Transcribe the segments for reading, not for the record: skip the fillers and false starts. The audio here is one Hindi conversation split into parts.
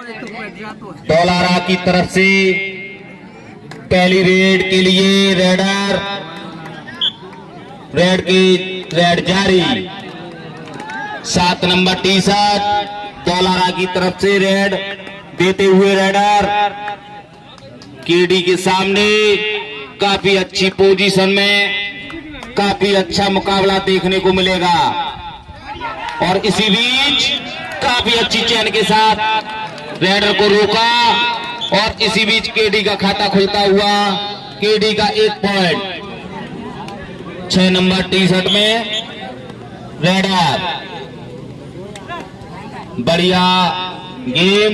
डोलारा की तरफ से पहली रेड के लिए रेड जारी। 7 नंबर टी शर्ट डोलारा की तरफ से रेड देते हुए रेडर केडी के सामने काफी अच्छी पोजीशन में काफी अच्छा मुकाबला देखने को मिलेगा। और इसी बीच काफी अच्छी चैन के साथ रेडर को रोका और इसी बीच केडी का खाता खुलता हुआ केडी का 1 पॉइंट। 6 नंबर टी शर्ट में रेडर बढ़िया गेम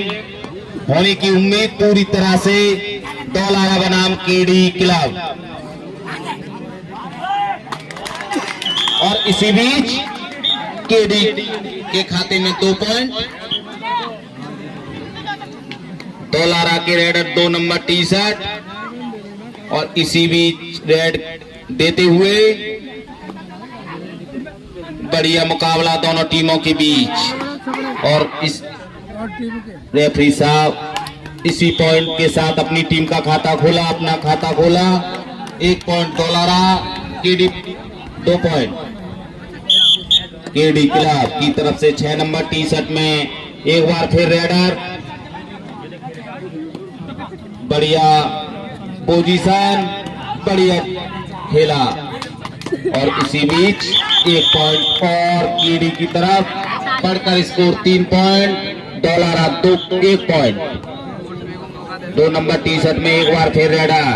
होने की उम्मीद पूरी तरह से डोलारा बनाम केडी क्लब। और इसी बीच केडी के खाते में 2 पॉइंट। डोलारा के रेडर 2 नंबर टी शर्ट और इसी बीच रेड देते हुए बढ़िया मुकाबला दोनों टीमों के बीच। और इस रेफरी साहब इसी पॉइंट के साथ अपनी टीम का खाता खोला, अपना खाता खोला। 1 point Dolara, KD 2 point. KD club की तरफ से 6 नंबर टी शर्ट में एक बार फिर रेडर बढ़िया पोजीशन, बढ़िया खेला। और इसी बीच 1 पॉइंट और केडी की तरफ बढ़कर score 3 point, Dolara 1 point. 2 number T shirt में एक बार फिर रेडर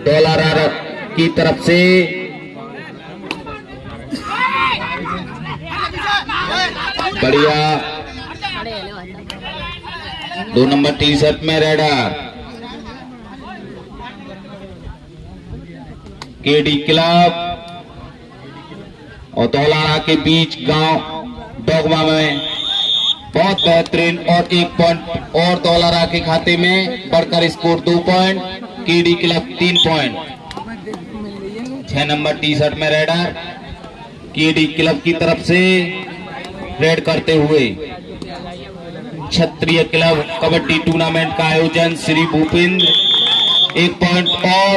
डोलारा की तरफ से बढ़िया 2 नंबर टी शर्ट में रेडर केडी क्लब और डोलारा के बीच गांव डोगमा में बहुत बेहतरीन। और 1 पॉइंट और डोलारा के खाते में बढ़कर score 2 point, KD club 3 point. 6 number T shirt में रेडर केडी क्लब की तरफ से रेड करते हुए क्षत्रिय क्लब कबड्डी टूर्नामेंट का आयोजन श्री भूपेंद्र 1 पॉइंट और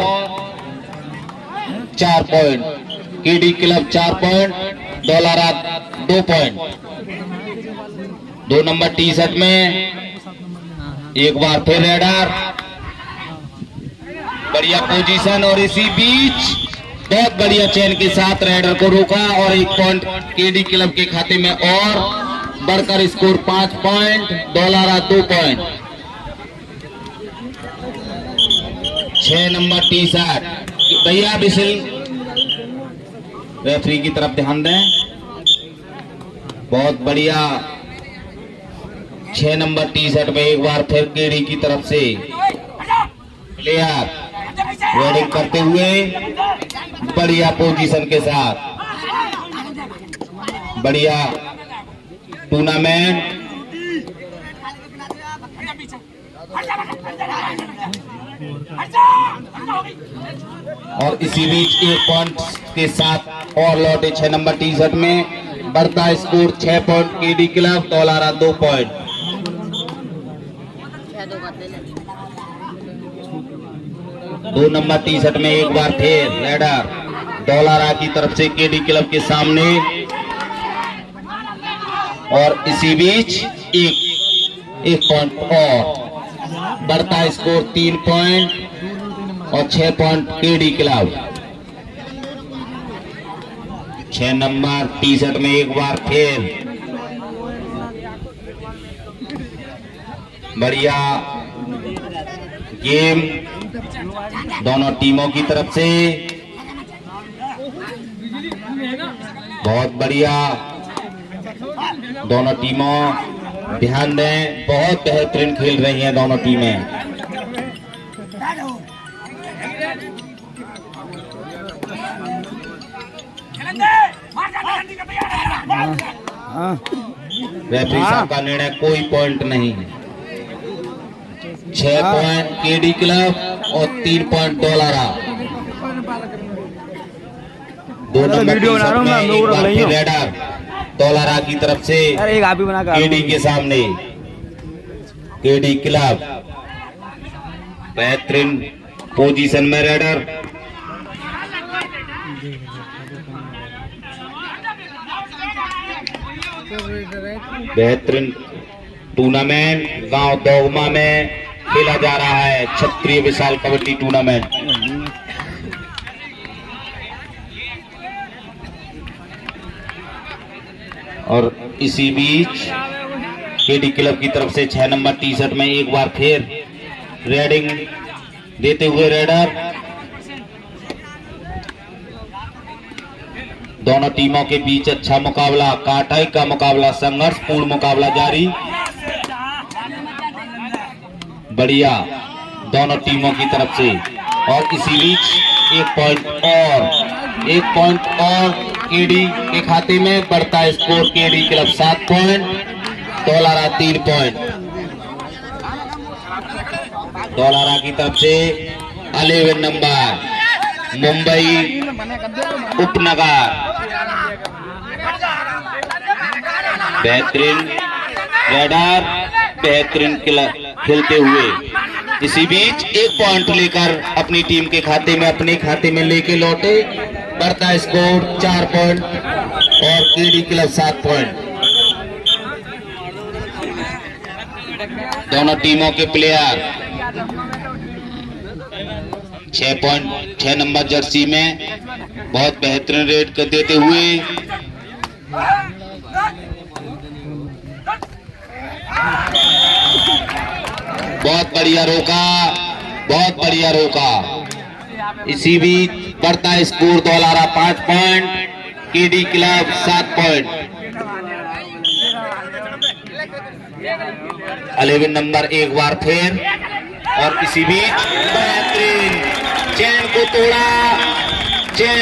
4 point, KD club 4 point, Dolara 2 point. 2 number T shirt में एक बार फिर रेडर बढ़िया पोजीशन और इसी बीच बहुत बढ़िया चैन के साथ रेडर को रोका और 1 पॉइंट केडी क्लब के खाते में और बढ़कर score 5 point, Dolara 2 point. 6 number T shirt भैया बिसिल रेफरी की तरफ ध्यान दें। बहुत बढ़िया 6 नंबर टी शर्ट में एक बार फिर केडी की तरफ से प्लेयर रेडिंग करते हुए बढ़िया पोजीशन के साथ बढ़िया टूर्नामेंट। और इसी बीच 1 पॉइंट के साथ और लौटे 6 नंबर टी शर्ट में बढ़ता score 6 point, KD club, Dolara 2 point. 2 number T shirt में एक बार फिर रेडर डोलारा की तरफ से केडी क्लब के सामने और इसी बीच एक पॉइंट और बढ़ता स्कोर 3 पॉइंट और 6 point KD club. 6 number T shirt में एक बार फिर बढ़िया गेम दोनों टीमों की तरफ से, बहुत बढ़िया दोनों टीमों, ध्यान दें बहुत बेहतरीन खेल रही हैं दोनों टीमें। रेफरी साहब का निर्णय कोई पॉइंट नहीं है। 6 पॉइंट केडी क्लब और 3 point Dolara. 2 number T shirt में एक बार फिर रेडर डोलारा की तरफ से केडी के सामने केडी क्लब बेहतरीन पोजीशन में रेडर। बेहतरीन टूर्नामेंट गांव दोगमा में खेला जा रहा है क्षत्रिय विशाल कबड्डी टूर्नामेंट। और इसी बीच केडी क्लब की तरफ से 6 नंबर टी शर्ट में एक बार फिर रेडिंग देते हुए रेडर। दोनों टीमों के बीच अच्छा मुकाबला, काटाई का मुकाबला, संघर्षपूर्ण मुकाबला जारी। बढ़िया दोनों टीमों की तरफ से। और इसी बीच एक पॉइंट और केडी के खाते में बढ़ता है score. KD club 7 point, Dolara 3 point. Dolara की तरफ से 11 नंबर मुंबई उपनगर। बेहतरीन रेडर, बेहतरीन खेलते हुए। इसी बीच 1 पॉइंट लेकर अपनी टीम के खाते में, अपने खाते में लेके लौटे। बढ़ता स्कोर 4 पॉइंट और केडी क्लब 7 पॉइंट। दोनों टीमों के प्लेयर 6 नंबर जर्सी में बहुत बेहतरीन रेड कर देते हुए। बहुत बढ़िया रोका, बहुत बढ़िया रोका। इसी बीच बढ़ता है score. Dolara 5 point, KD club 7 point. 11 number एक बार फिर। और इसी बीच बेहतरीन चैन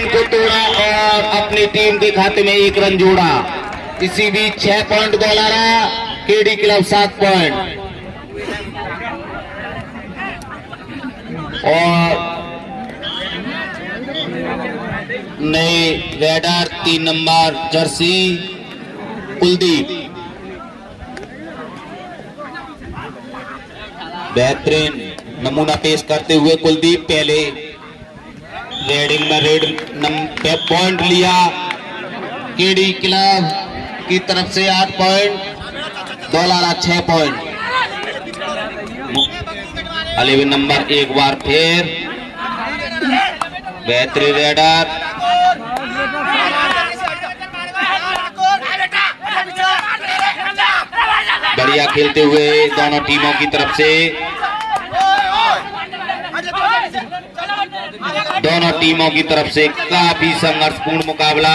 को तोड़ा और अपनी टीम के खाते में 1 रन जोड़ा। इसी बीच 6 point Dolara, KD club 7 point. और नए रेडर 3 नंबर जर्सी कुलदीप। बेहतरीन नमूना पेश करते हुए कुलदीप पहले रेडिंग में रेड पॉइंट लिया। केडी क्लब की तरफ से 8 पॉइंट, डोलारा 6 पॉइंट। 11 नंबर एक बार फिर बेहतरीन रेडर। बढ़िया खेलते हुए दोनों टीमों की तरफ से। दोनों टीमों की तरफ से काफी संघर्षपूर्ण मुकाबला।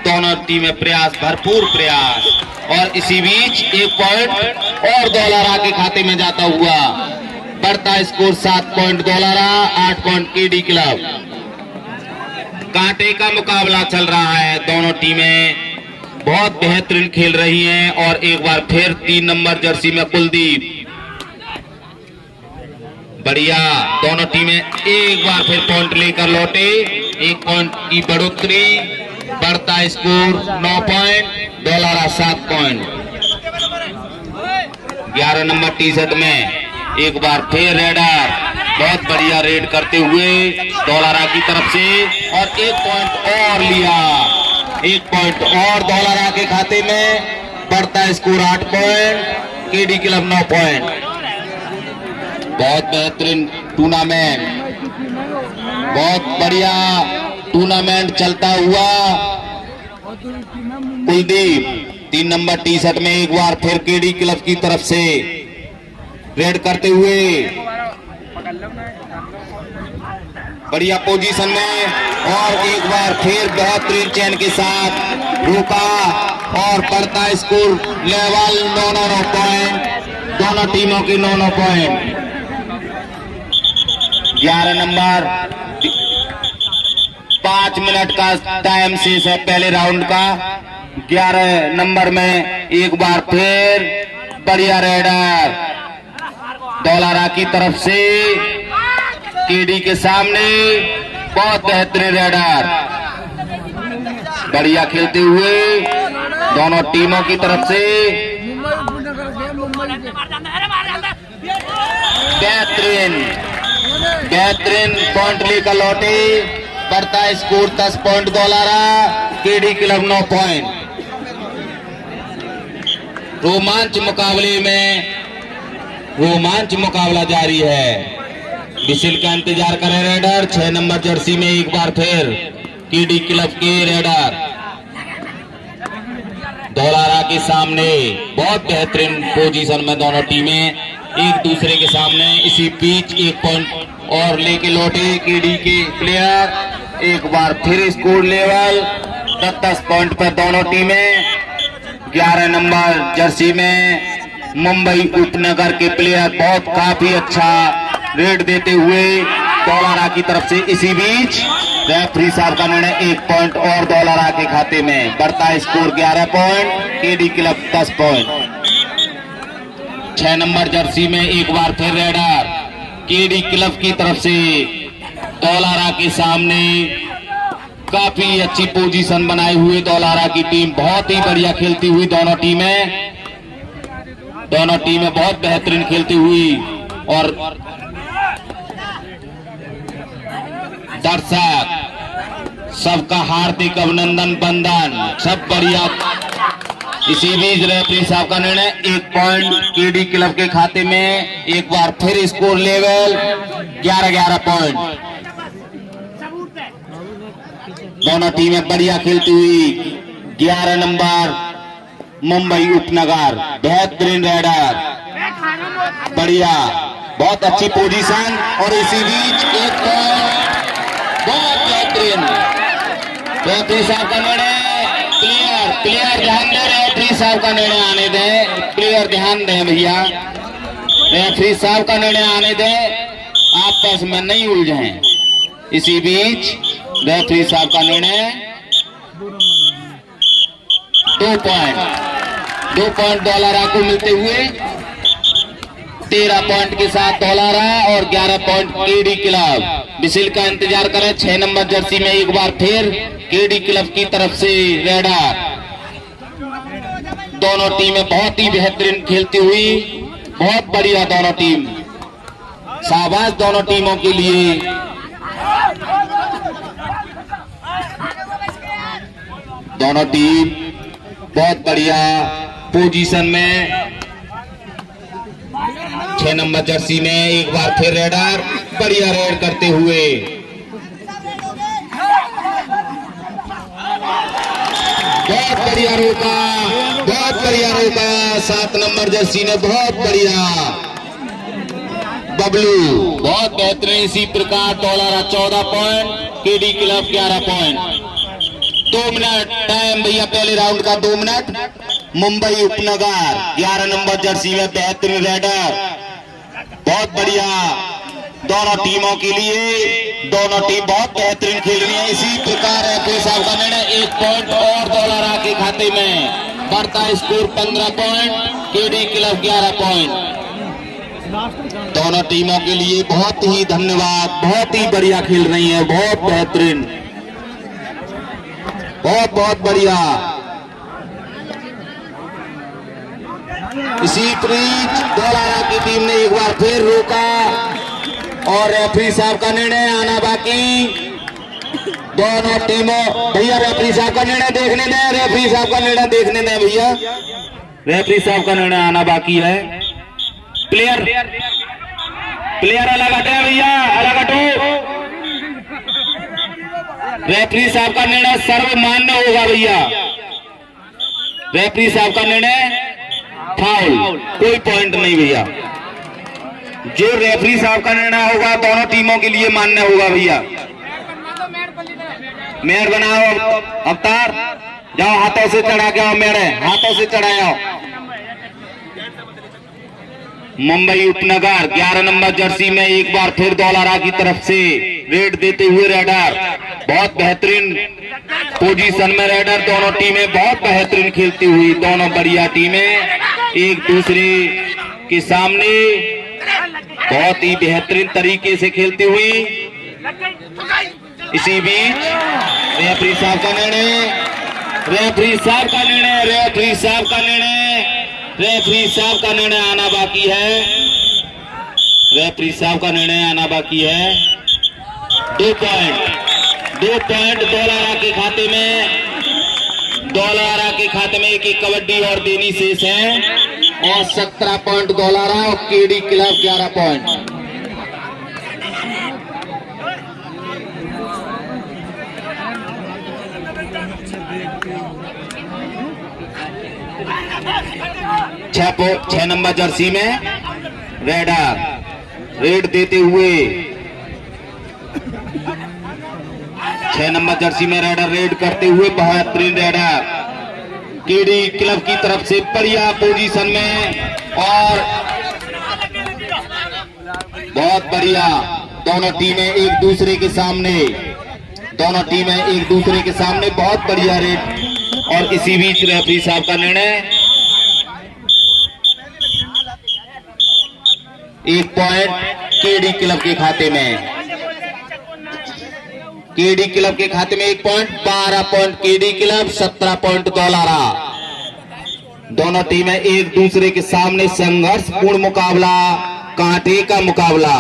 दोनों टीमें भरपूर प्रयास। और इसी बीच 1 पॉइंट और डोलारा के खाते में जाता हुआ। बढ़ता score 7 point Dolara, 8 point KD club. कांटे का मुकाबला चल रहा है। दोनों टीमें बहुत बेहतरीन खेल रही हैं। और एक बार फिर 3 नंबर जर्सी में कुलदीप। बढ़िया दोनों टीमें एक बार फिर पॉइंट लेकर लौटे। 1 पॉइंट की बढ़ोतरी। बढ़ता score 9 point, Dolara 7 point. 11 number T shirt में एक बार फिर रेडर बहुत बढ़िया रेड करते हुए डोलारा की तरफ से। और 1 पॉइंट और लिया। 1 पॉइंट और डोलारा के खाते में। बढ़ता score 8 point, KD club 9 point. बहुत बेहतरीन टूर्नामेंट, बहुत बढ़िया टूर्नामेंट चलता हुआ। कुलदीप 3 नंबर टी शर्ट में एक बार फिर केडी क्लब की तरफ से रेड करते हुए बढ़िया पोजीशन में। और एक बार फिर बेहतरीन चैन के साथ रोका। और बढ़ता स्कोर लेवल 9 पॉइंट। दोनों टीमों के 9 पॉइंट। 11 नंबर 5 मिनट का टाइम शेष है पहले राउंड का। 11 नंबर में एक बार फिर बढ़िया रेडर डोलारा की तरफ से। केडी के सामने बहुत बेहतरीन रेडर। बढ़िया खेलते हुए दोनों टीमों की तरफ से। बेहतरीन पॉइंट लेकर लौटे। बढ़ता score 10 point Daulara, KD club 9 point. रोमांच मुकाबला जारी है। विसिल का इंतजार करे रेडर। 6 नंबर जर्सी में एक बार फिर केडी क्लब के रेडर दौलारा के सामने बहुत बेहतरीन पोजीशन में दोनों टीमें एक दूसरे के सामने। इसी बीच 1 पॉइंट और लेके लौटे केडी के प्लेयर। एक बार फिर स्कोर लेवल 10 पॉइंट पर दोनों टीमें। 11 नंबर जर्सी में मुंबई उपनगर के प्लेयर बहुत काफी अच्छा रेड देते हुए दौलारा की तरफ से। इसी बीच रेफरी साहब का निर्णय 1 पॉइंट और दौलारा के खाते में। बढ़ता score 11 point, KD club 10 point. 6 number Jersey में एक बार फिर रेडर केडी क्लब की तरफ से दौलारा के सामने। काफी अच्छी पोजीशन बनाए हुए दौलारा की टीम, बहुत ही बढ़िया खेलती हुई दोनों टीमें बहुत बेहतरीन खेलती हुई। और दर्शक सबका हार्दिक अभिनंदन बंदन, सब बढ़िया। इसी बीच रेफरी साहब का निर्णय 1 पॉइंट केडी क्लब के खाते में। एक बार फिर स्कोर लेवल 11-11 पॉइंट। दोनों टीमें बढ़िया खेलती हुई। 11 नंबर मुंबई उपनगर बेहतरीन रेडर, बढ़िया, बहुत अच्छी पोजीशन। और इसी बीच 1 पॉइंट, बहुत बेहतरीन। रेफरी साहब का निर्णय, प्लेयर ध्यान दें, रेफरी साहब का निर्णय आने दें। प्लेयर ध्यान दें भैया, रेफरी साहब का निर्णय आने दें, आपस में नहीं उलझें। इसी बीच रेफरी साहब का निर्णय 2 पॉइंट दौलारा को मिलते हुए। 13 पॉइंट के साथ दौलारा और 11 पॉइंट केडी क्लब। विसिल का इंतजार करें। 6 नंबर जर्सी में एक बार फिर केडी क्लब की तरफ से रेडर। दोनों टीमें बहुत ही बेहतरीन खेलती हुई, बहुत बढ़िया दोनों टीम। शाबाश दोनों टीमों के लिए। दोनों टीम बहुत बढ़िया पोजीशन में। 6 नंबर जर्सी में एक बार फिर रेडर बढ़िया रेड करते हुए। बहुत बढ़िया रोका, बहुत बढ़िया रोका। 7 नंबर जर्सी ने बहुत बढ़िया। बबलू बहुत बेहतरीन। इसी प्रकार दौलारा 14 point, KD club 11 point. 2 minute time भैया, पहले राउंड का 2 मिनट। मुंबई उपनगर 11 नंबर जर्सी में बेहतरीन रेडर, बहुत बढ़िया दोनों टीमों के लिए। दोनों टीम बहुत बेहतरीन खेल रही है। इसी प्रकार रेफरी साहब का निर्णय 1 पॉइंट और दौलारा के खाते में। बढ़ता score 15 point, KD club 11 point. दोनों टीमों के लिए बहुत ही धन्यवाद, बहुत ही बढ़िया खेल रही है, बहुत बेहतरीन, बहुत बढ़िया। इसी बीच दौलारा की टीम ने एक बार फिर रोका और रेफरी साहब का निर्णय आना बाकी। दोनों टीमों भैया रेफरी साहब का निर्णय देखने दें, रेफरी साहब का निर्णय देखने दें भैया। रेफरी साहब का निर्णय आना बाकी है। प्लेयर अलग हटे भैया, अलग हटो। रेफरी साहब का निर्णय सर्वमान्य होगा भैया। रेफरी साहब का निर्णय फाउल, कोई पॉइंट नहीं भैया। जो रेफरी साहब का निर्णय होगा दोनों टीमों के लिए मान्य होगा भैया। मेयर बनाओ अवतार, जाओ हाथों से चढ़ा के आओ, मेरे हाथों से चढ़ाओ। मुंबई उपनगर 11 नंबर जर्सी में एक बार फिर दौलारा की तरफ से रेड देते हुए रेडर, बहुत बेहतरीन पोजीशन में रेडर। दोनों टीमें बहुत बेहतरीन खेलती हुई, दोनों बढ़िया टीमें एक दूसरे के सामने बहुत ही बेहतरीन तरीके से खेलती हुई। इसी बीच रेफरी साहब का निर्णय, रेफरी साहब का निर्णय, रेफरी साहब का निर्णय रेफरी साहब का निर्णय आना बाकी है। रेफरी साहब का निर्णय आना बाकी है। 2 पॉइंट दौलारा के खाते में। दौलारा के खाते में एक कबड्डी और देनी शेष है और 17 पॉइंट दौलारा और केडी क्लब 11 पॉइंट। छह नंबर जर्सी में रेड देते हुए 6 नंबर जर्सी में रेड करते हुए बेहतरीन रेडर केडी क्लब की तरफ से बढ़िया पोजीशन में और बहुत बढ़िया। दोनों टीमें एक दूसरे के सामने बहुत बढ़िया रेड। और इसी बीच रेफरी साहब का निर्णय 1 पॉइंट केडी क्लब के खाते में। केडी क्लब के खाते में 1 point. 12 point KD club, 17 point Daulara. दोनों टीमें एक दूसरे के सामने संघर्षपूर्ण मुकाबला, कांटे का मुकाबला।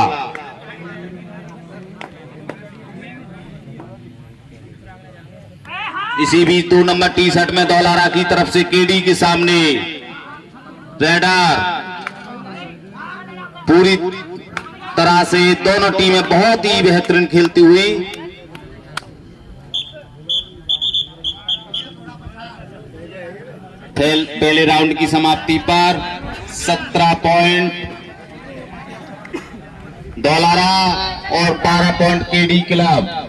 इसी बीच 2 नंबर टी शर्ट में दौलारा की तरफ से केडी के सामने रेडर। पूरी तरह से दोनों टीमें बहुत ही बेहतरीन खेलती हुई। पहले राउंड की समाप्ति पर 17 पॉइंट दौलारा और 12 पॉइंट केडी क्लब।